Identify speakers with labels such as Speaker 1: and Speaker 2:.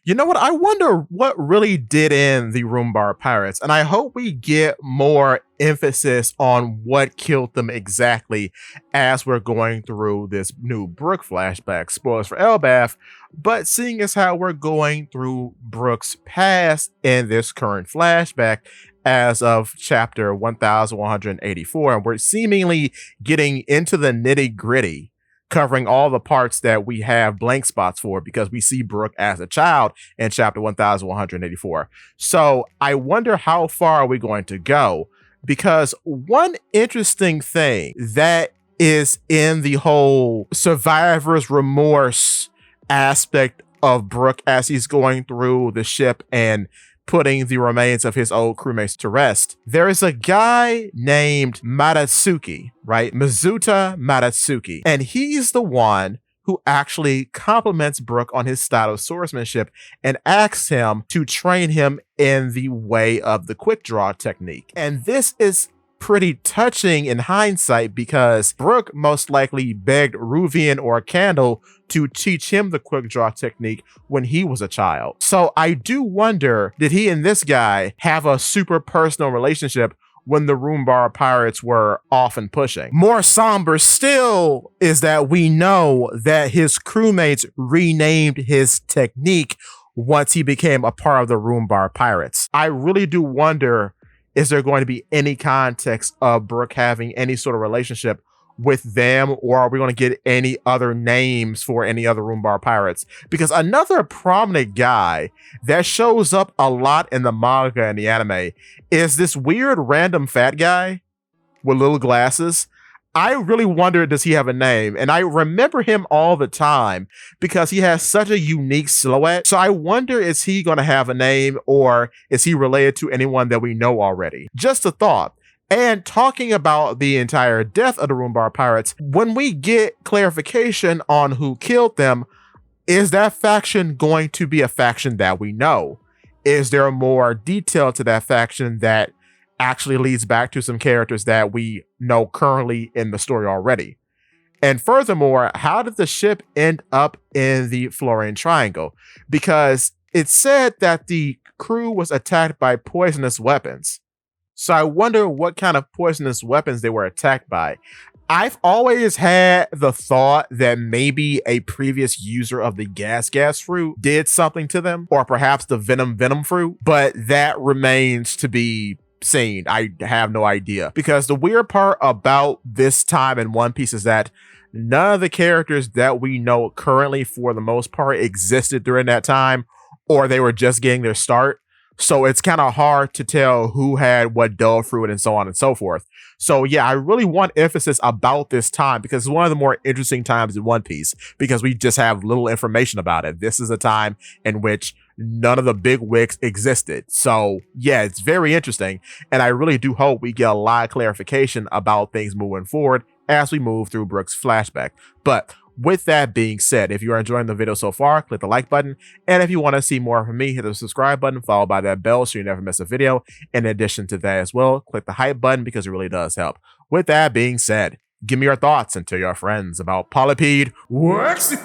Speaker 1: You know what? I wonder what really did in the Roombar Pirates, and I hope we get more emphasis on what killed them exactly as we're going through this new Brook flashback. Spoilers for Elbath, but seeing as how we're going through Brook's past in this current flashback as of chapter 1184, and we're seemingly getting into the nitty gritty, covering all the parts that we have blank spots for because we see Brook as a child in chapter 1184. So I wonder how far are we going to go, because one interesting thing that is in the whole survivor's remorse aspect of Brook as he's going through the ship and putting the remains of his old crewmates to rest. There is a guy named Matatsuki, right? Mizuta Matatsuki. And he's the one who actually compliments Brook on his style of swordsmanship and asks him to train him in the way of the quick draw technique. And this is pretty touching in hindsight because Brook most likely begged Ruvian or Candle to teach him the quick draw technique when he was a child. So I do wonder, did he and this guy have a super personal relationship when the Roombar Pirates were off and pushing? More somber still is that we know that his crewmates renamed his technique once he became a part of the Roombar Pirates. I really do wonder, is there going to be any context of Brook having any sort of relationship with them, or are we going to get any other names for any other Roombar Pirates? Because another prominent guy that shows up a lot in the manga and the anime is this weird random fat guy with little glasses. I really wonder, does he have a name? And I remember him all the time because he has such a unique silhouette. So I wonder, is he going to have a name, or is he related to anyone that we know already? Just a thought. And talking about the entire death of the Roombar Pirates, when we get clarification on who killed them, is that faction going to be a faction that we know? Is there more detail to that faction that actually leads back to some characters that we know currently in the story already? And furthermore, how did the ship end up in the Florian Triangle? Because it said that the crew was attacked by poisonous weapons. So I wonder what kind of poisonous weapons they were attacked by. I've always had the thought that maybe a previous user of the gas fruit did something to them, or perhaps the venom fruit, but that remains to be seen. I have no idea, because the weird part about this time in One Piece is that none of the characters that we know currently, for the most part, existed during that time, or they were just getting their start. So it's kind of hard to tell who had what dull fruit and so on and so forth. So yeah, I really want emphasis about this time because it's one of the more interesting times in One Piece because we just have little information about it. This is a time in which none of the big wigs existed. So yeah, it's very interesting. And I really do hope we get a lot of clarification about things moving forward as we move through Brook's flashback. But with that being said, if you are enjoying the video so far, click the like button. And if you want to see more from me, hit the subscribe button, followed by that bell so you never miss a video. In addition to that as well, click the hype button because it really does help. With that being said, give me your thoughts and tell your friends about Polypede Works.